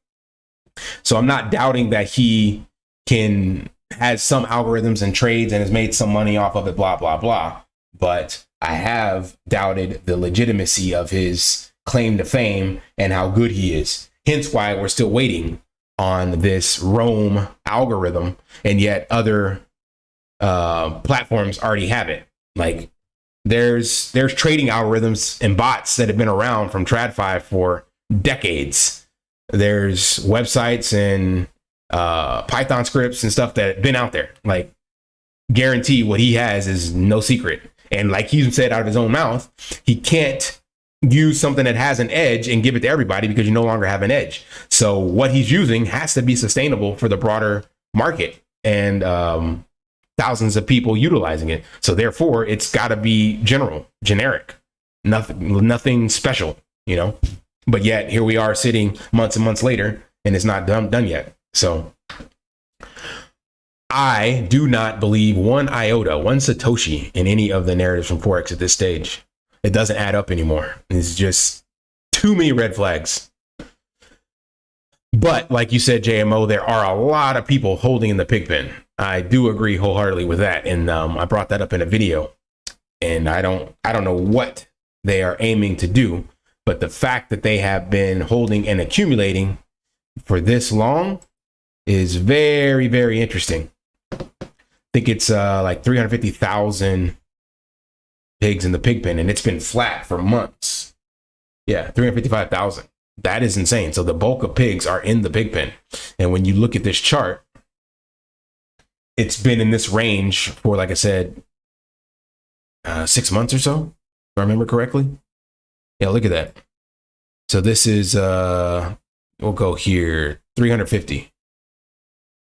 So I'm not doubting that he has some algorithms and trades and has made some money off of it, blah, blah, blah. But I have doubted the legitimacy of his claim to fame and how good he is. Hence why we're still waiting on this Rome algorithm, and yet other platforms already have it. Like there's trading algorithms and bots that have been around from TradFi for decades. There's websites and Python scripts and stuff that have been out there. Like, guarantee what he has is no secret. And like he said out of his own mouth, he can't use something that has an edge and give it to everybody, because you no longer have an edge. So what he's using has to be sustainable for the broader market and thousands of people utilizing it. So therefore, it's got to be generic, nothing special, But yet here we are sitting months and months later, and it's not done yet. So I do not believe one iota, one Satoshi in any of the narratives from Forex at this stage. It doesn't add up anymore. It's just too many red flags. But like you said, JMO, there are a lot of people holding in the pig pen. I do agree wholeheartedly with that. And I brought that up in a video, and I don't know what they are aiming to do. But the fact that they have been holding and accumulating for this long is very, very interesting. I think it's like 350,000 pigs in the pig pen, and it's been flat for months. Yeah, 355,000. That is insane. So the bulk of pigs are in the pig pen. And when you look at this chart, it's been in this range for, like I said, 6 months or so, if I remember correctly. Yeah, look at that. So this is, we'll go here, 350.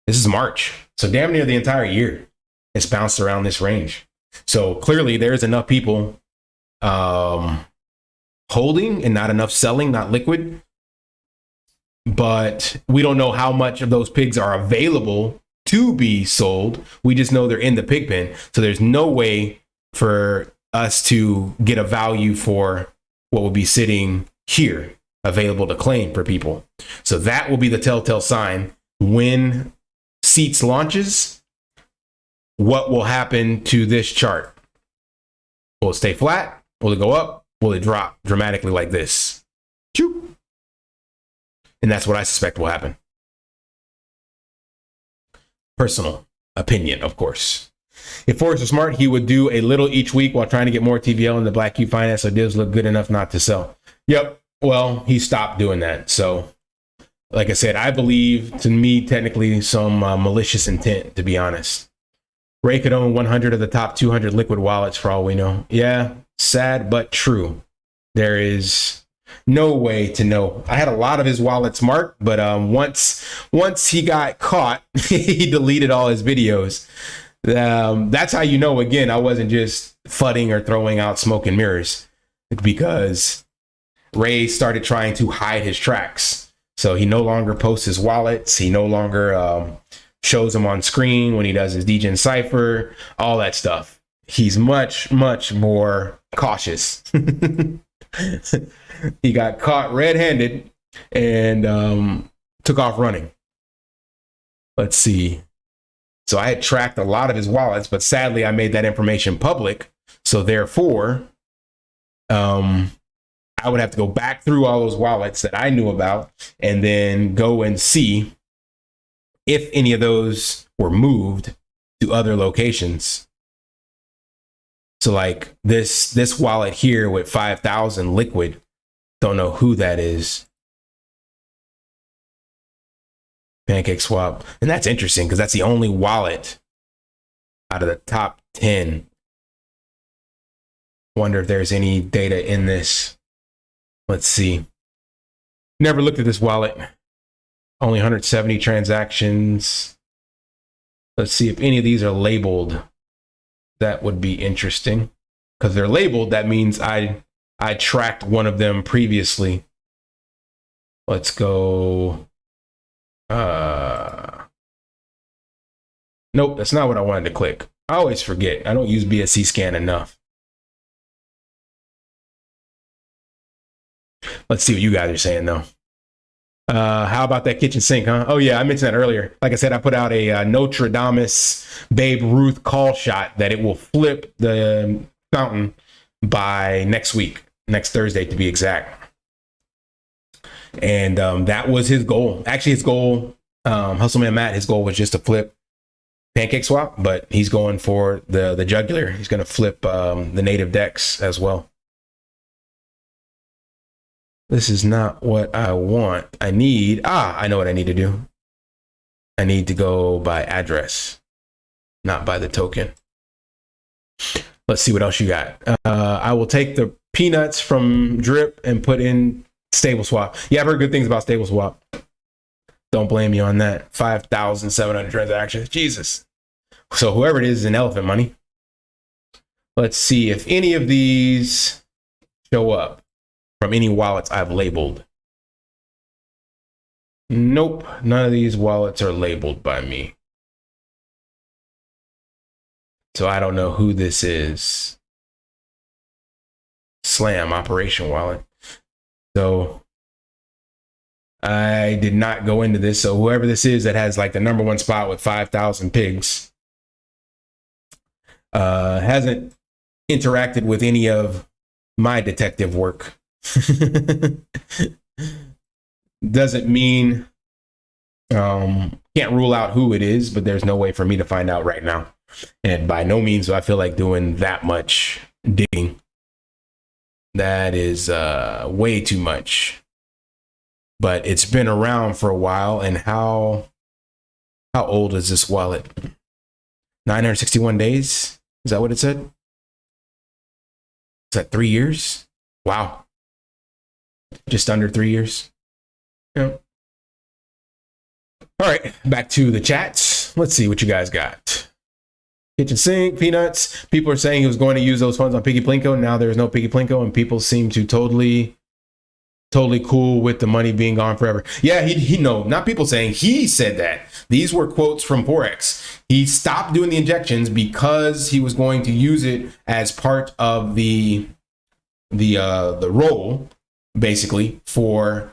This is March. So damn near the entire year, it's bounced around this range. So clearly there's enough people holding and not enough selling, not liquid. But we don't know how much of those pigs are available to be sold. We just know they're in the pig pen. So there's no way for us to get a value for what will be sitting here available to claim for people. So that will be the telltale sign when Seats launches. What will happen to this chart? Will it stay flat? Will it go up? Will it drop dramatically like this? Choo. And that's what I suspect will happen. Personal opinion, of course. If Forex was smart, he would do a little each week while trying to get more TVL in the Black Cube finance so deals look good enough not to sell. Yep. Well, he stopped doing that. So, like I said, I believe, to me, technically some malicious intent, to be honest. Ray could own 100 of the top 200 liquid wallets for all we know. Yeah, sad but true. There is no way to know. I had a lot of his wallets marked, but once he got caught, he deleted all his videos. That's how you know, again, I wasn't just fudding or throwing out smoke and mirrors, because Ray started trying to hide his tracks. So he no longer posts his wallets. He no longer shows them on screen when he does his DGen cipher, all that stuff. He's much, much more cautious. He got caught red-handed and took off running. Let's see. So I had tracked a lot of his wallets, but sadly I made that information public. So therefore, I would have to go back through all those wallets that I knew about and then go and see if any of those were moved to other locations. So like this wallet here with 5,000 liquid, don't know who that is. Pancake Swap. And that's interesting because that's the only wallet out of the top 10. Wonder if there's any data in this. Let's see. Never looked at this wallet. Only 170 transactions. Let's see if any of these are labeled. That would be interesting. Because they're labeled, that means I tracked one of them previously. Let's go. Nope, that's not what I wanted to click. I always forget. I don't use BSC scan enough. Let's see what you guys are saying though. How about that kitchen sink, huh? Oh yeah, I mentioned that earlier. Like I said, I put out a Notre Dame Babe Ruth call shot that it will flip the fountain by next week, next Thursday to be exact. And that was his goal. Actually, his goal, Hustleman Matt, his goal was just to flip Pancake Swap, but he's going for the jugular. He's going to flip the native DEX as well. This is not what I want. I know what I need to do. I need to go by address, not by the token. Let's see what else you got. I will take the peanuts from Drip and put in Stable Swap. Yeah, I've heard good things about Stable Swap. Don't blame me on that. 5,700 transactions. Jesus. So whoever it is in elephant money. Let's see if any of these show up from any wallets I've labeled. Nope, none of these wallets are labeled by me. So I don't know who this is. Slam Operation Wallet. So I did not go into this. So whoever this is that has like the #1 spot with 5,000 pigs hasn't interacted with any of my detective work. Doesn't mean can't rule out who it is, but there's no way for me to find out right now. And by no means do I feel like doing that much digging. That is way too much. But it's been around for a while. And how old is this wallet? 961 days? Is that what it said? Is that 3 years? Wow. Just under 3 years. Yeah. All right, back to the chats. Let's see what you guys got. Kitchen sink, peanuts. People are saying he was going to use those funds on Piggy Plinko. Now there's no Piggy Plinko, and people seem to totally cool with the money being gone forever. Yeah, he no, not people saying, he said that. These were quotes from Forex. He stopped doing the injections because he was going to use it as part of the roll, basically, for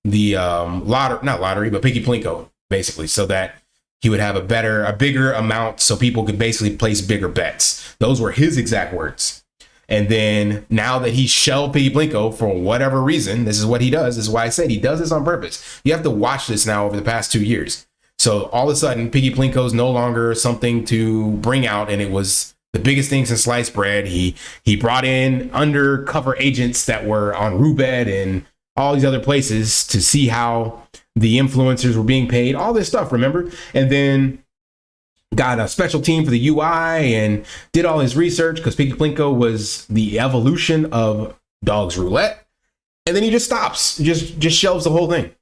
the not lottery, but Piggy Plinko, basically, so that he would have a bigger amount so people could basically place bigger bets. Those were his exact words. And then now that he's shelved Piggy Plinko for whatever reason, this is what he does. This is why I said he does this on purpose. You have to watch this now over the past 2 years. So all of a sudden, Piggy Plinko is no longer something to bring out, and it was the biggest thing since sliced bread. He brought in undercover agents that were on Rubed and all these other places to see how the influencers were being paid, all this stuff, remember? And then got a special team for the UI and did all his research because Piggy Plinko was the evolution of Dogs Roulette. And then he just stops, just shelves the whole thing.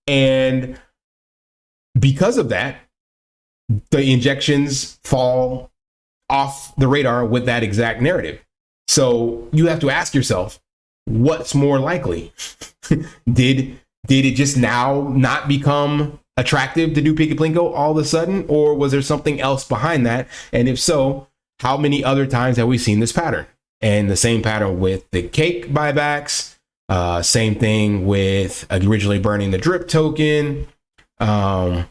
And because of that, the injections fall off the radar with that exact narrative. So you have to ask yourself, what's more likely? Did it just now not become attractive to do Piggy Plinko all of a sudden, or was there something else behind that? And if so, how many other times have we seen this pattern? And the same pattern with the cake buybacks, same thing with originally burning the drip token, same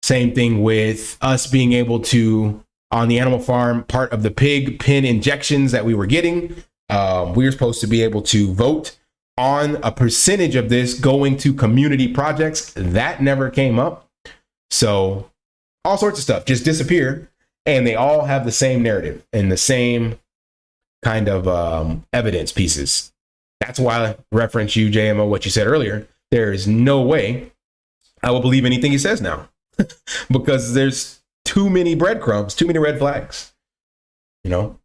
thing with us being able to, on the animal farm, part of the pig pin injections that we were getting, we were supposed to be able to vote on a percentage of this going to community projects. That never came up. So all sorts of stuff just disappear, and they all have the same narrative and the same kind of evidence pieces. That's why I reference you, JMO, what you said earlier. There is no way I will believe anything he says now because there's too many breadcrumbs, too many red flags, you know?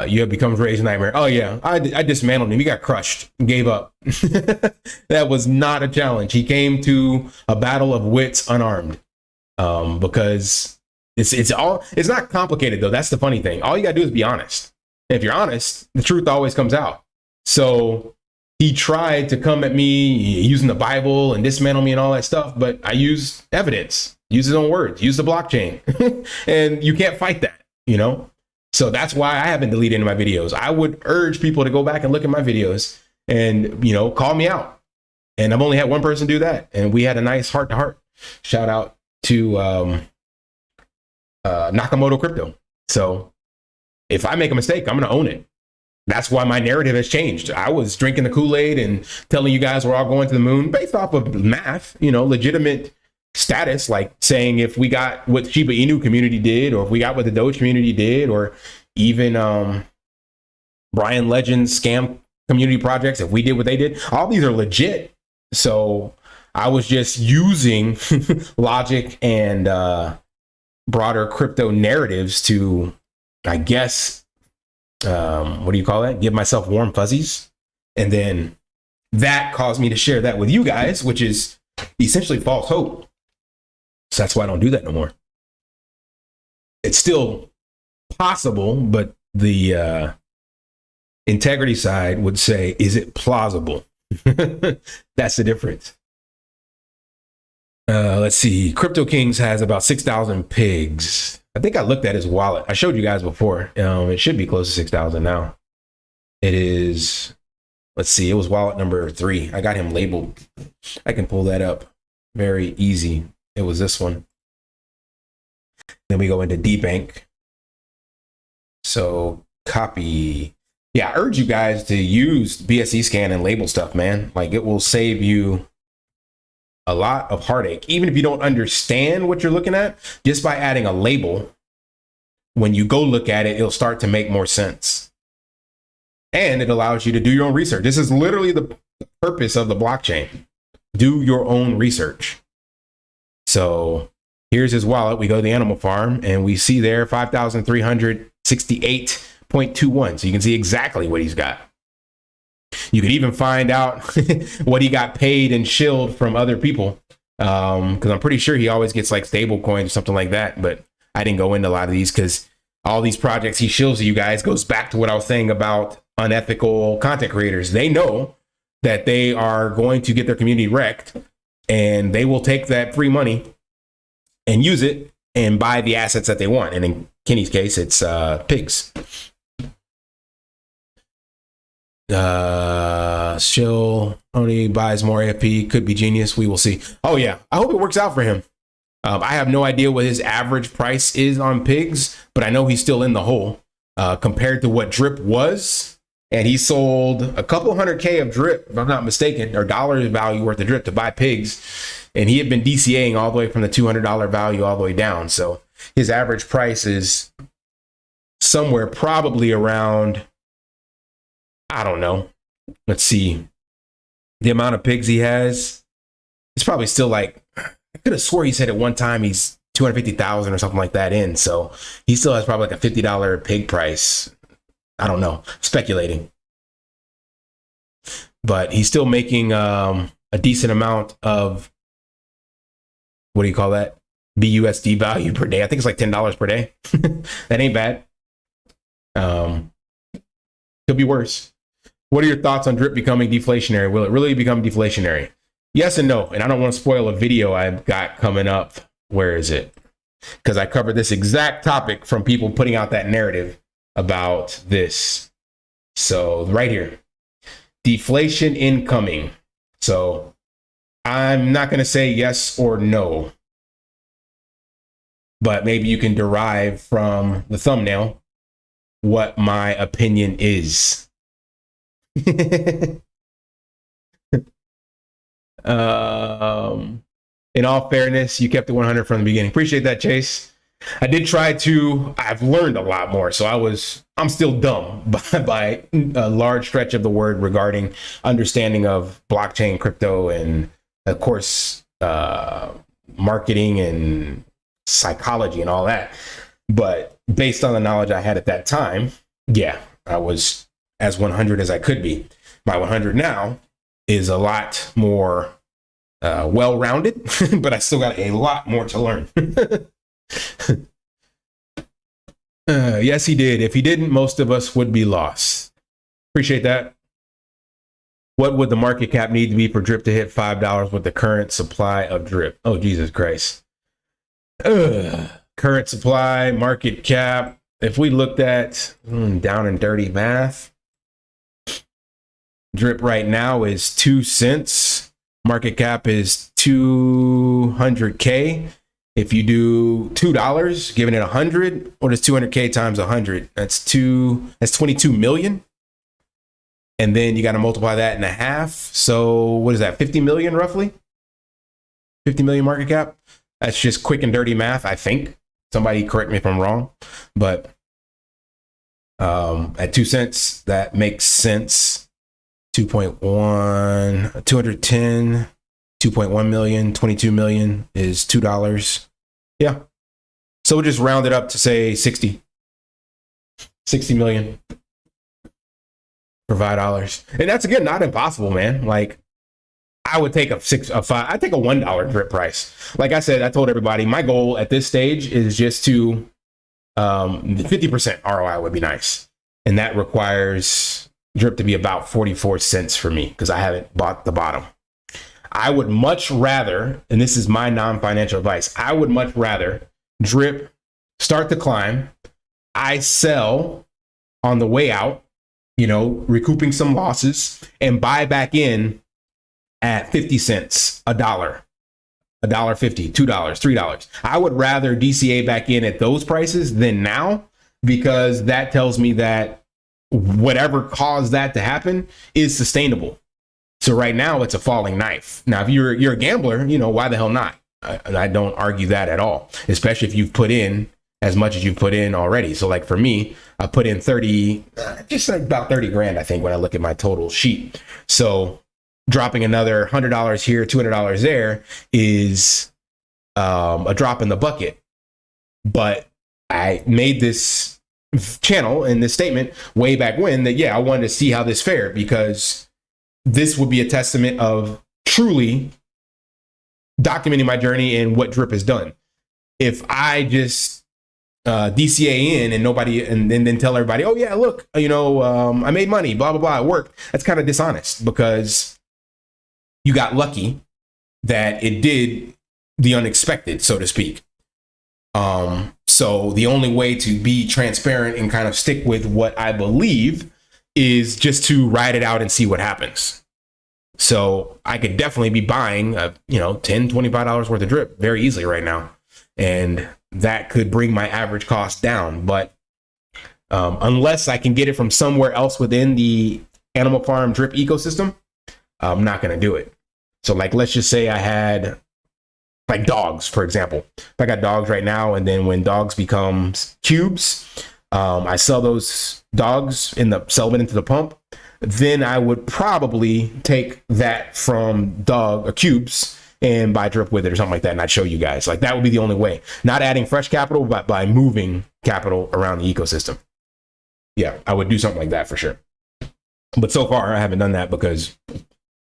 You have become Ray's nightmare. Oh yeah, I dismantled him. He got crushed, gave up. That was not a challenge. He came to a battle of wits unarmed. Because it's not complicated though. That's the funny thing. All you gotta do is be honest. And if you're honest, the truth always comes out. So he tried to come at me using the Bible and dismantle me and all that stuff, but I used evidence, use his own words, use the blockchain, and you can't fight that, you know? So that's why I haven't deleted any of my videos. I would urge people to go back and look at my videos and, you know, call me out. And I've only had one person do that. And we had a nice heart to heart. Shout out to Nakamoto Crypto. So if I make a mistake, I'm going to own it. That's why my narrative has changed. I was drinking the Kool-Aid and telling you guys we're all going to the moon based off of math, you know, legitimate status, like saying if we got what Shiba Inu community did, or if we got what the Doge community did, or even Brian Legend's scam community projects, if we did what they did, all these are legit. So I was just using logic and broader crypto narratives to, I guess, what do you call that? Give myself warm fuzzies. And then that caused me to share that with you guys, which is essentially false hope. So that's why I don't do that no more. It's still possible, but the integrity side would say, is it plausible? That's the difference. Let's see. Crypto Kings has about 6,000 pigs. I think I looked at his wallet. I showed you guys before. It should be close to 6,000 now. It is, let's see, it was wallet number 3. I got him labeled. I can pull that up very easy. It was this one. Then we go into DBank. So copy. Yeah, I urge you guys to use BSC scan and label stuff, man. Like, it will save you a lot of heartache. Even if you don't understand what you're looking at, just by adding a label, when you go look at it, it'll start to make more sense. And it allows you to do your own research. This is literally the purpose of the blockchain. Do your own research. So here's his wallet. We go to the animal farm and we see there 5,368.21. So you can see exactly what he's got. You could even find out what he got paid and shilled from other people. Because I'm pretty sure he always gets like stable coins or something like that. But I didn't go into a lot of these because all these projects he shills you guys goes back to what I was saying about unethical content creators. They know that they are going to get their community wrecked, and they will take that free money and use it and buy the assets that they want. And in Kenny's case, it's pigs. Shill only buys more AFP, could be genius. We will see. Oh yeah, I hope it works out for him. I have no idea what his average price is on pigs, but I know he's still in the hole compared to what Drip was. And he sold a couple $100K of Drip, if I'm not mistaken, or dollars value worth of Drip to buy pigs. And he had been DCAing all the way from the $200 value all the way down. So his average price is somewhere probably around, I don't know. Let's see. The amount of pigs he has, it's probably still like, I could have swore he said at one time he's 250,000 or something like that in. So he still has probably like a $50 pig price. I don't know, speculating. But he's still making a decent amount of, what do you call that? BUSD value per day. I think it's like $10 per day. That ain't bad. Could be worse. What are your thoughts on Drip becoming deflationary? Will it really become deflationary? Yes and no. And I don't want to spoil a video I've got coming up. Where is it? Because I covered this exact topic from people putting out that narrative about this. So right here, deflation incoming. So I'm not going to say yes or no, but maybe you can derive from the thumbnail what my opinion is. In all fairness, you kept it 100 from the beginning. Appreciate that, Chase. I did try to, I've learned a lot more. So I'm still dumb by a large stretch of the word regarding understanding of blockchain, crypto, and of course, marketing and psychology and all that. But based on the knowledge I had at that time, yeah, I was as 100 as I could be. My 100 now is a lot more well-rounded, but I still got a lot more to learn. Yes, he did. If he didn't, most of us would be lost. Appreciate that. What would the market cap need to be for Drip to hit $5 with the current supply of Drip? Oh, Jesus Christ. Current supply, market cap. If we looked at down and dirty math, Drip right now is 2 cents. Market cap is 200K. If you do $2, giving it 100, what is 200K times 100? That's 22 million. And then you got to multiply that in half. So what is that? 50 million roughly? 50 million market cap. That's just quick and dirty math, I think. Somebody correct me if I'm wrong. But at 2 cents, that makes sense. 2.1, 210, 2.1 million, 22 million is $2. Yeah. So we'll just round it up to say 60 million for $5. And that's, again, not impossible, man. Like, I would take I'd take a $1 Drip price. Like I said, I told everybody my goal at this stage is just to 50% ROI would be nice. And that requires Drip to be about 44 cents for me because I haven't bought the bottom. I would much rather, and this is my non-financial advice, I would much rather Drip start to climb. I sell on the way out, recouping some losses, and buy back in at 50 cents, $1, $1.50, $2, $3. I would rather DCA back in at those prices than now, because that tells me that whatever caused that to happen is sustainable. So right now it's a falling knife. Now, if you're a gambler, why the hell not? I don't argue that at all, especially if you've put in as much as you've put in already. So like for me, I put in just about 30 grand, I think, when I look at my total sheet. So dropping another $100 here, $200 there is a drop in the bucket. But I made this channel and this statement way back when that, yeah, I wanted to see how this fared, because this would be a testament of truly documenting my journey and what Drip has done. If I just DCA in and nobody, and then tell everybody, oh yeah, look, I made money, blah, blah, blah, it worked. That's kind of dishonest, because you got lucky that it did the unexpected, so to speak. So the only way to be transparent and kind of stick with what I believe is just to ride it out and see what happens. So I could definitely be buying, $10, $25 worth of Drip very easily right now. And that could bring my average cost down. But unless I can get it from somewhere else within the animal farm Drip ecosystem, I'm not going to do it. So like, let's just say I had like dogs, for example. If I got dogs right now, and then when dogs becomes cubes, I sell those dogs sell it into the pump, then I would probably take that from dog or cubes and buy Drip with it or something like that. And I'd show you guys. Like, that would be the only way. Not adding fresh capital, but by moving capital around the ecosystem. Yeah, I would do something like that for sure. But so far, I haven't done that because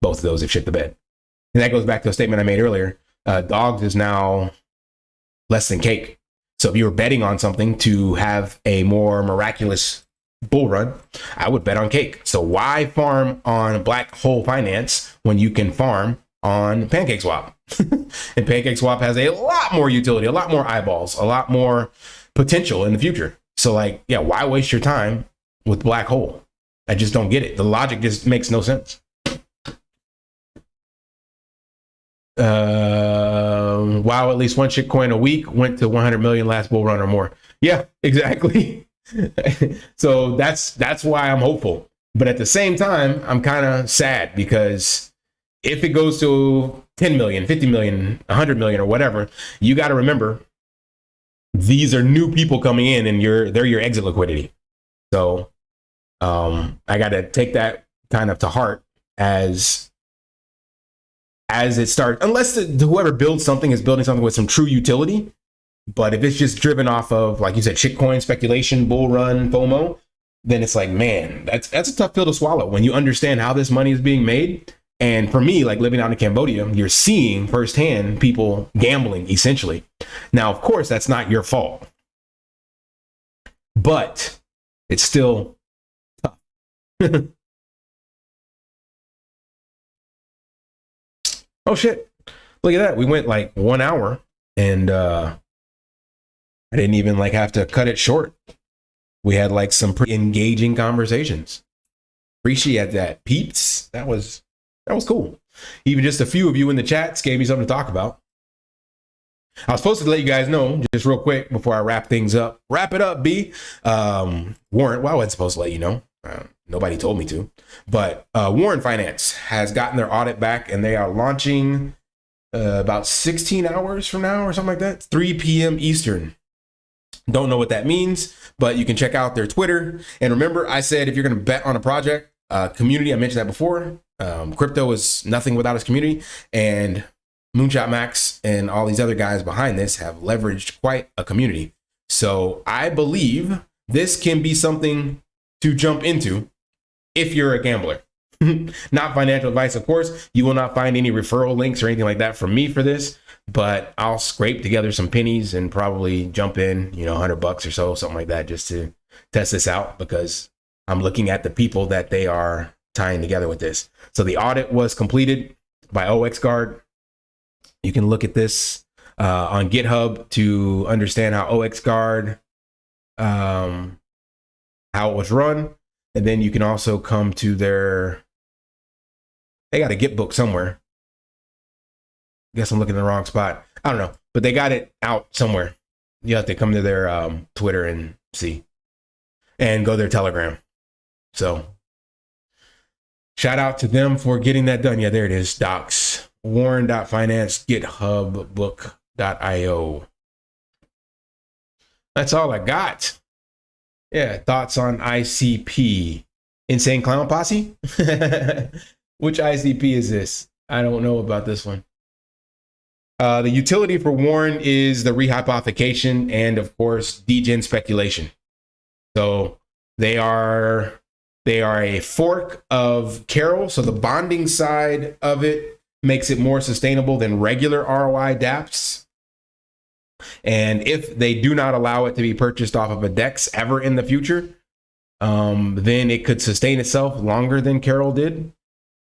both of those have shit the bed. And that goes back to a statement I made earlier. Dogs is now less than cake. So if you were betting on something to have a more miraculous bull run, I would bet on cake. So why farm on black hole finance when you can farm on PancakeSwap? And PancakeSwap has a lot more utility, a lot more eyeballs, a lot more potential in the future. So like, yeah, why waste your time with black hole? I just don't get it. The logic just makes no sense. Wow, at least one shitcoin a week went to 100 million last bull run or more. Yeah, exactly. So that's why I'm hopeful. But at the same time, I'm kind of sad, because if it goes to 10 million, 50 million, 100 million or whatever, you got to remember, these are new people coming in and they're your exit liquidity. So I got to take that kind of to heart as it starts, unless whoever builds something is building something with some true utility. But if it's just driven off of, like you said, shitcoin speculation, bull run, FOMO, then it's like, man, that's a tough pill to swallow when you understand how this money is being made. And for me, like living out in Cambodia, you're seeing firsthand people gambling, essentially. Now, of course, that's not your fault, but it's still tough. Oh shit, look at that. We went like 1 hour, and I didn't even like have to cut it short. We had like some pretty engaging conversations. Appreciate that, peeps. That was cool. Even just a few of you in the chats gave me something to talk about. I was supposed to let you guys know just real quick before I wrap things up. Wrap it up, B. Warrant. Well, I wasn't supposed to let you know. Nobody told me to. But Warren Finance has gotten their audit back, and they are launching about 16 hours from now or something like that. 3 p.m. Eastern. Don't know what that means, but you can check out their Twitter. And remember, I said if you're going to bet on a project, community, I mentioned that before. Crypto is nothing without its community. And Moonshot Max and all these other guys behind this have leveraged quite a community. So I believe this can be something to jump into if you're a gambler. Not financial advice, of course. You will not find any referral links or anything like that from me for this, but I'll scrape together some pennies and probably jump in, $100 or so, something like that, just to test this out, because I'm looking at the people that they are tying together with this. So the audit was completed by OXGuard. You can look at this on GitHub to understand how OXGuard, how it was run. And then you can also come to they got a Git book somewhere. Guess I'm looking in the wrong spot. I don't know, but they got it out somewhere. You have to come to their Twitter and see, and go to their Telegram. So shout out to them for getting that done. Yeah, there it is. Docs, Warren.finance, GitHubBook.io. That's all I got. Yeah, thoughts on ICP. Insane Clown Posse? Which ICP is this? I don't know about this one. The utility for Warren is the rehypothecation and, of course, degen speculation. So they are They are a fork of Carol. So the bonding side of it makes it more sustainable than regular ROI dApps. And if they do not allow it to be purchased off of a DEX ever in the future, then it could sustain itself longer than Carol did.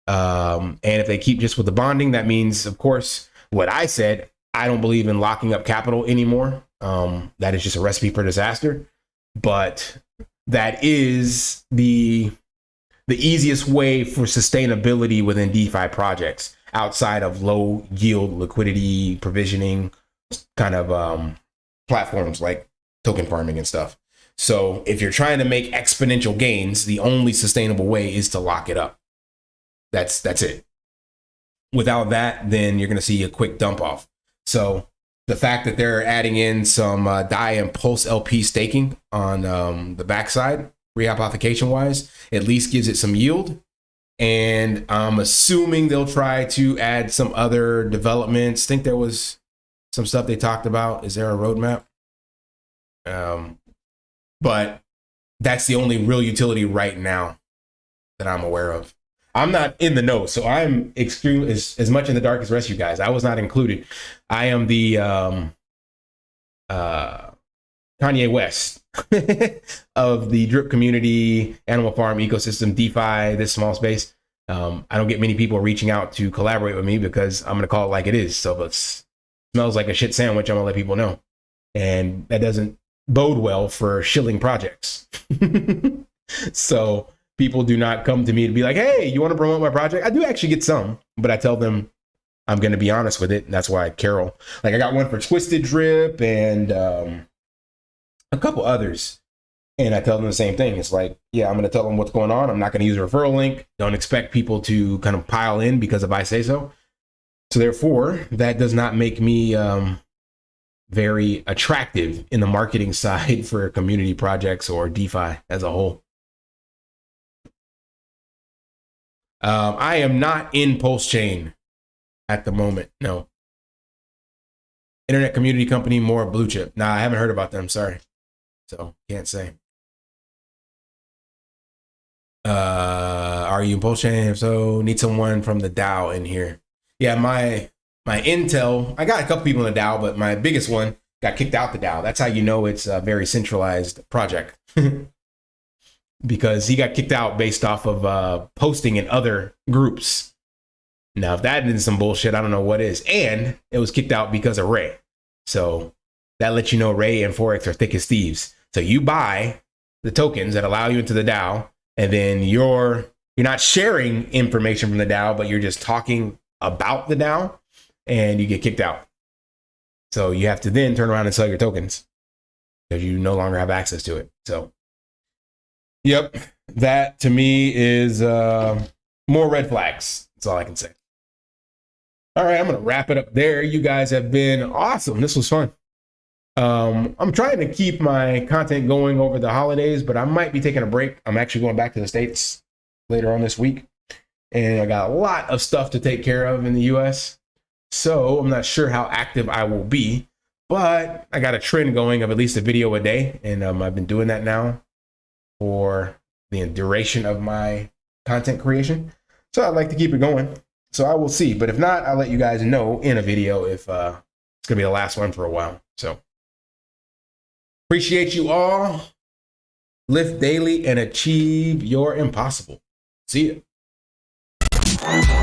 And if they keep just with the bonding, that means, of course, what I said, I don't believe in locking up capital anymore. That is just a recipe for disaster. But that is the easiest way for sustainability within DeFi projects outside of low yield liquidity provisioning kind of platforms like token farming and stuff. So if you're trying to make exponential gains, the only sustainable way is to lock it up. That's it. Without that, then you're going to see a quick dump off. So the fact that they're adding in some DAI and Pulse LP staking on the backside, rehypothecation wise, at least gives it some yield. And I'm assuming they'll try to add some other developments. I think there was some stuff they talked about. Is there a roadmap? But that's the only real utility right now that I'm aware of. I'm not in the know, so I'm extremely as much in the dark as the rest of you guys. I was not included. I am the Kanye West of the drip community, animal farm ecosystem, DeFi, this small space. I don't get many people reaching out to collaborate with me because I'm going to call it like it is. So if it smells like a shit sandwich, I'm going to let people know. And that doesn't bode well for shilling projects. So people do not come to me to be like, hey, you want to promote my project? I do actually get some, but I tell them I'm going to be honest with it. And that's why Carol, like I got one for Twisted Drip and a couple others. And I tell them the same thing. It's like, yeah, I'm going to tell them what's going on. I'm not going to use a referral link. Don't expect people to kind of pile in because if I say so. So therefore, that does not make me very attractive in the marketing side for community projects or DeFi as a whole. I am not in Pulse Chain at the moment. No. Internet community company, more blue chip. Nah, I haven't heard about them. Sorry. So can't say. Are you in Pulse Chain? If so, need someone from the DAO in here. Yeah, my intel, I got a couple people in the DAO, but my biggest one got kicked out the DAO. That's how you know it's a very centralized project. Because he got kicked out based off of posting in other groups. Now, if that isn't some bullshit, I don't know what is. And it was kicked out because of Ray. So that lets you know Ray and Forex are thick as thieves. So you buy the tokens that allow you into the DAO, and then you're not sharing information from the DAO, but you're just talking about the DAO, and you get kicked out. So you have to then turn around and sell your tokens because you no longer have access to it. So yep, that to me is more red flags. That's all I can say. All right, I'm going to wrap it up there. You guys have been awesome. This was fun. I'm trying to keep my content going over the holidays, but I might be taking a break. I'm actually going back to the States later on this week, and I got a lot of stuff to take care of in the US. So I'm not sure how active I will be, but I got a trend going of at least a video a day, and I've been doing that now for the duration of my content creation. So I'd like to keep it going. So I will see. But if not, I'll let you guys know in a video if it's going to be the last one for a while. So appreciate you all. Lift daily and achieve your impossible. See ya.